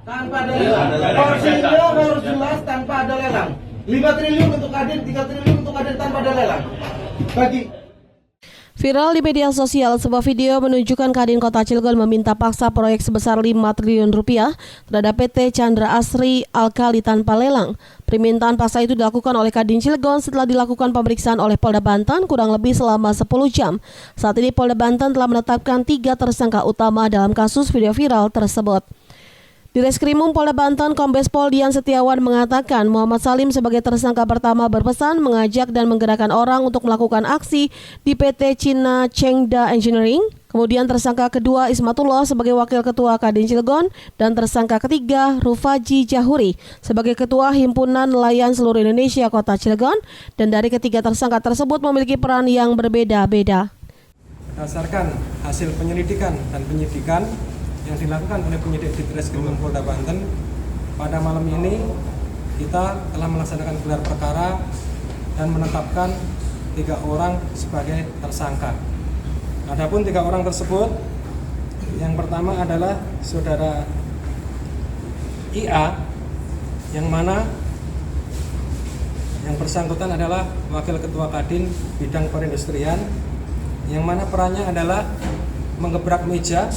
Tanpa ada lelang. Porsinya harus jelas tanpa ada lelang. 5 triliun untuk Kadin, 3 triliun untuk Kadin tanpa ada lelang. Viral di media sosial, sebuah video menunjukkan Kadin Kota Cilegon meminta paksa proyek sebesar 5 triliun rupiah terhadap PT Chandra Asri Alkali tanpa lelang. Permintaan paksa itu dilakukan oleh Kadin Cilegon setelah dilakukan pemeriksaan oleh Polda Banten kurang lebih selama 10 jam. Saat ini Polda Banten telah menetapkan 3 tersangka utama dalam kasus video viral tersebut. Di Reskrimum Polda Banten, Kombes Pol Dian Setiawan mengatakan Muhammad Salim sebagai tersangka pertama berpesan mengajak dan menggerakkan orang untuk melakukan aksi di PT Cina Chengda Engineering. Kemudian tersangka kedua Ismatullah sebagai Wakil Ketua Kadin Cilegon dan tersangka ketiga Rufaji Jahuri sebagai Ketua Himpunan Nelayan Seluruh Indonesia Kota Cilegon, dan dari ketiga tersangka tersebut memiliki peran yang berbeda-beda. Berdasarkan hasil penyelidikan dan penyidikan yang dilakukan oleh penyidik di Reskrimum Polda Banten, pada malam ini kita telah melaksanakan gelar perkara dan menetapkan 3 orang sebagai tersangka. Adapun 3 orang tersebut, yang pertama adalah saudara IA, yang mana yang bersangkutan adalah Wakil Ketua Kadin Bidang Perindustrian, yang mana perannya adalah menggebrak meja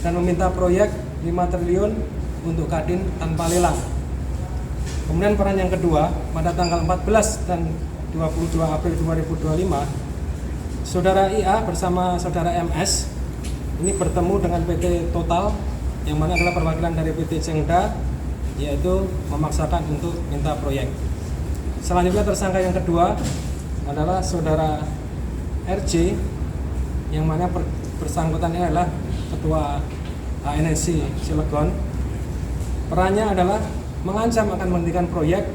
dan meminta proyek 5 triliun untuk Kadin tanpa lelang. Kemudian peran yang kedua, pada tanggal 14 dan 22 April 2025, saudara IA bersama saudara MS ini bertemu dengan PT Total, yang mana adalah perwakilan dari PT Cengda, yaitu memaksakan untuk minta proyek. Selanjutnya tersangka yang kedua adalah saudara RJ, yang mana bersangkutan adalah Ketua ANSI Cilegon. Perannya adalah mengancam akan menghentikan proyek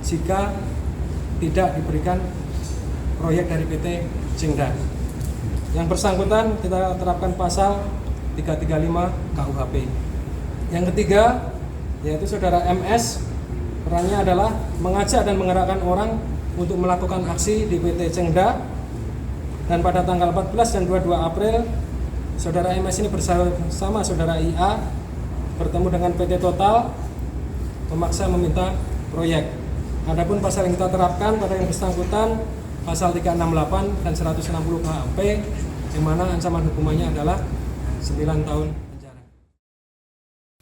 jika tidak diberikan proyek dari PT Cengda. Yang bersangkutan kita terapkan pasal 335 KUHP. Yang ketiga yaitu saudara MS, perannya adalah mengajak dan menggerakkan orang untuk melakukan aksi di PT Cengda, dan pada tanggal 14 dan 22 April saudara MS ini bersama saudara IA bertemu dengan PT Total memaksa meminta proyek. Adapun pasal yang kita terapkan pada yang bersangkutan pasal 368 dan 160 KUHP, yang mana ancaman hukumannya adalah 9 tahun penjara.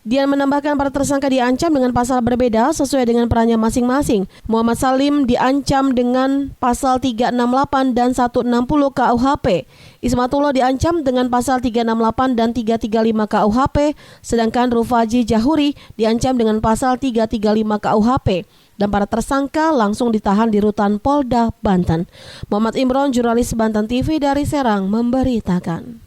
Dian menambahkan para tersangka diancam dengan pasal berbeda sesuai dengan perannya masing-masing. Muhammad Salim diancam dengan pasal 368 dan 160 KUHP. Ismatullah diancam dengan pasal 368 dan 335 KUHP, sedangkan Rufaji Jahuri diancam dengan pasal 335 KUHP. Dan para tersangka langsung ditahan di Rutan Polda Banten. Muhammad Imron, jurnalis Banten TV dari Serang, memberitakan.